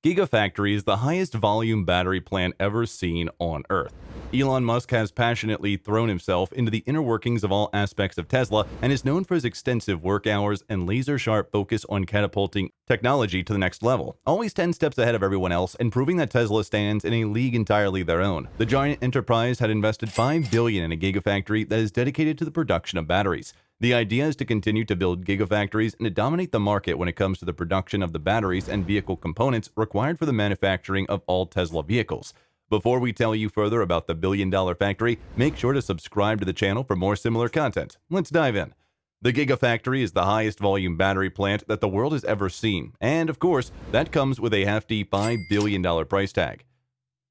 Gigafactory is the highest volume battery plant ever seen on Earth. Elon Musk has passionately thrown himself into the inner workings of all aspects of Tesla and is known for his extensive work hours and laser-sharp focus on catapulting technology to the next level, always 10 steps ahead of everyone else and proving that Tesla stands in a league entirely their own. The giant enterprise had invested $5 billion in a gigafactory that is dedicated to the production of batteries. The idea is to continue to build gigafactories and to dominate the market when it comes to the production of the batteries and vehicle components required for the manufacturing of all Tesla vehicles. Before we tell you further about the billion-dollar factory, make sure to subscribe to the channel for more similar content. Let's dive in. The Gigafactory is the highest volume battery plant that the world has ever seen, and of course, that comes with a hefty $5 billion price tag.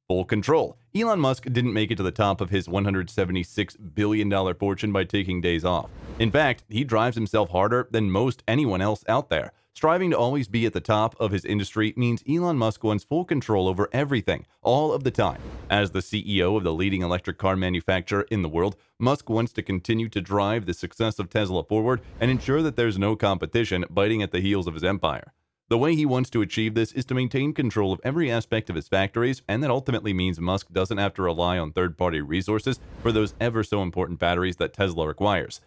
Full control. Elon Musk didn't make it to the top of his $176 billion fortune by taking days off. In fact, he drives himself harder than most anyone else out there. Striving to always be at the top of his industry means Elon Musk wants full control over everything, all of the time. As the CEO of the leading electric car manufacturer in the world, Musk wants to continue to drive the success of Tesla forward and ensure that there's no competition biting at the heels of his empire. The way he wants to achieve this is to maintain control of every aspect of his factories, and that ultimately means Musk doesn't have to rely on third-party resources for those ever so important batteries that Tesla requires.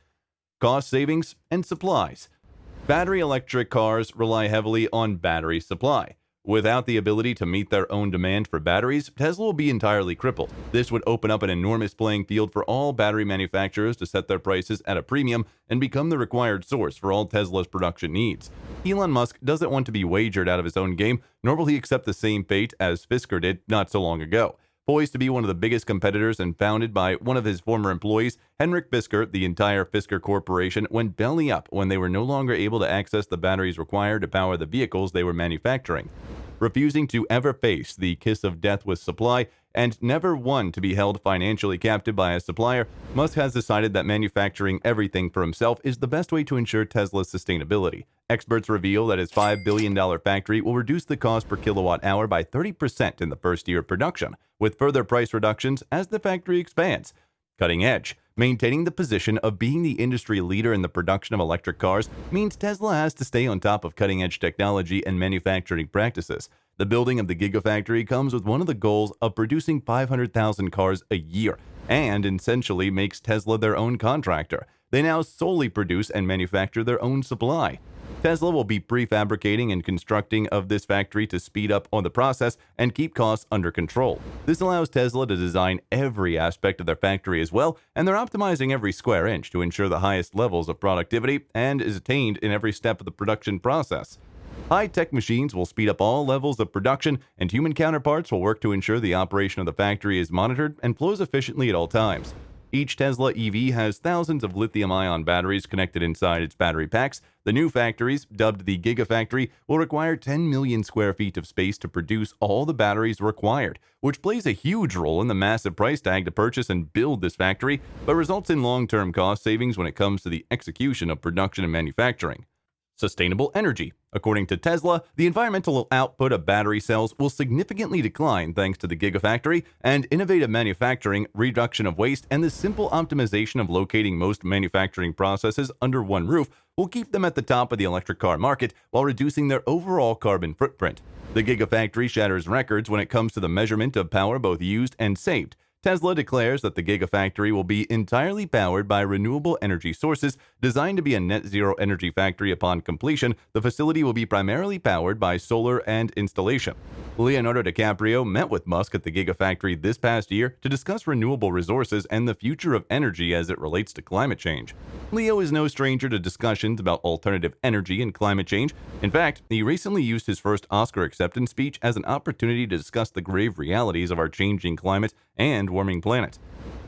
Cost savings and supplies. Battery electric cars rely heavily on battery supply. Without the ability to meet their own demand for batteries, Tesla will be entirely crippled. This would open up an enormous playing field for all battery manufacturers to set their prices at a premium and become the required source for all Tesla's production needs. Elon Musk doesn't want to be wagered out of his own game, nor will he accept the same fate as Fisker did not so long ago. Poised to be one of the biggest competitors and founded by one of his former employees, Henrik Fisker, the entire Fisker Corporation went belly up when they were no longer able to access the batteries required to power the vehicles they were manufacturing. Refusing to ever face the kiss of death with supply and never one to be held financially captive by a supplier, Musk has decided that manufacturing everything for himself is the best way to ensure Tesla's sustainability. Experts reveal that his $5 billion factory will reduce the cost per kilowatt hour by 30% in the first year of production, with further price reductions as the factory expands. Cutting edge. Maintaining the position of being the industry leader in the production of electric cars means Tesla has to stay on top of cutting-edge technology and manufacturing practices. The building of the Gigafactory comes with one of the goals of producing 500,000 cars a year, and essentially makes Tesla their own contractor. They now solely produce and manufacture their own supply. Tesla will be prefabricating and constructing of this factory to speed up on the process and keep costs under control. This allows Tesla to design every aspect of their factory as well, and they're optimizing every square inch to ensure the highest levels of productivity and is attained in every step of the production process. High-tech machines will speed up all levels of production, and human counterparts will work to ensure the operation of the factory is monitored and flows efficiently at all times. Each Tesla EV has thousands of lithium-ion batteries connected inside its battery packs. The new factories, dubbed the Gigafactory, will require 10 million square feet of space to produce all the batteries required, which plays a huge role in the massive price tag to purchase and build this factory, but results in long-term cost savings when it comes to the execution of production and manufacturing. Sustainable energy. According to Tesla, the environmental output of battery cells will significantly decline thanks to the Gigafactory, and innovative manufacturing, reduction of waste, and the simple optimization of locating most manufacturing processes under one roof will keep them at the top of the electric car market while reducing their overall carbon footprint. The Gigafactory shatters records when it comes to the measurement of power both used and saved. Tesla declares that the Gigafactory will be entirely powered by renewable energy sources. Designed to be a net-zero energy factory upon completion, the facility will be primarily powered by solar and installation. Leonardo DiCaprio met with Musk at the Gigafactory this past year to discuss renewable resources and the future of energy as it relates to climate change. Leo is no stranger to discussions about alternative energy and climate change. In fact, he recently used his first Oscar acceptance speech as an opportunity to discuss the grave realities of our changing climate and warming planet.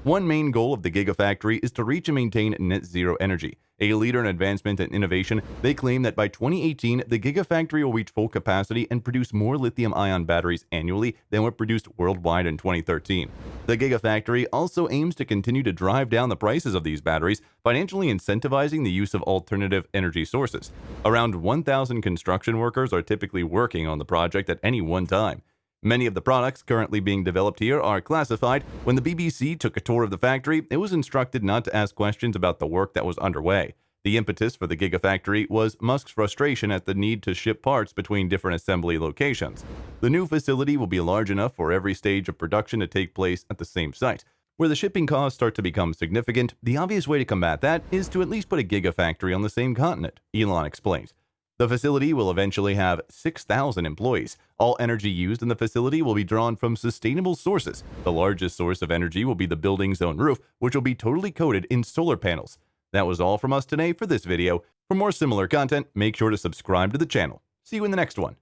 One main goal of the Gigafactory is to reach and maintain net zero energy. A leader in advancement and innovation, they claim that by 2018, the Gigafactory will reach full capacity and produce more lithium-ion batteries annually than were produced worldwide in 2013. The Gigafactory also aims to continue to drive down the prices of these batteries, financially incentivizing the use of alternative energy sources. Around 1,000 construction workers are typically working on the project at any one time. Many of the products currently being developed here are classified. When the BBC took a tour of the factory, it was instructed not to ask questions about the work that was underway. The impetus for the Gigafactory was Musk's frustration at the need to ship parts between different assembly locations. The new facility will be large enough for every stage of production to take place at the same site. Where the shipping costs start to become significant, the obvious way to combat that is to at least put a Gigafactory on the same continent, Elon explains. The facility will eventually have 6,000 employees. All energy used in the facility will be drawn from sustainable sources. The largest source of energy will be the building's own roof, which will be totally coated in solar panels. That was all from us today for this video. For more similar content, make sure to subscribe to the channel. See you in the next one.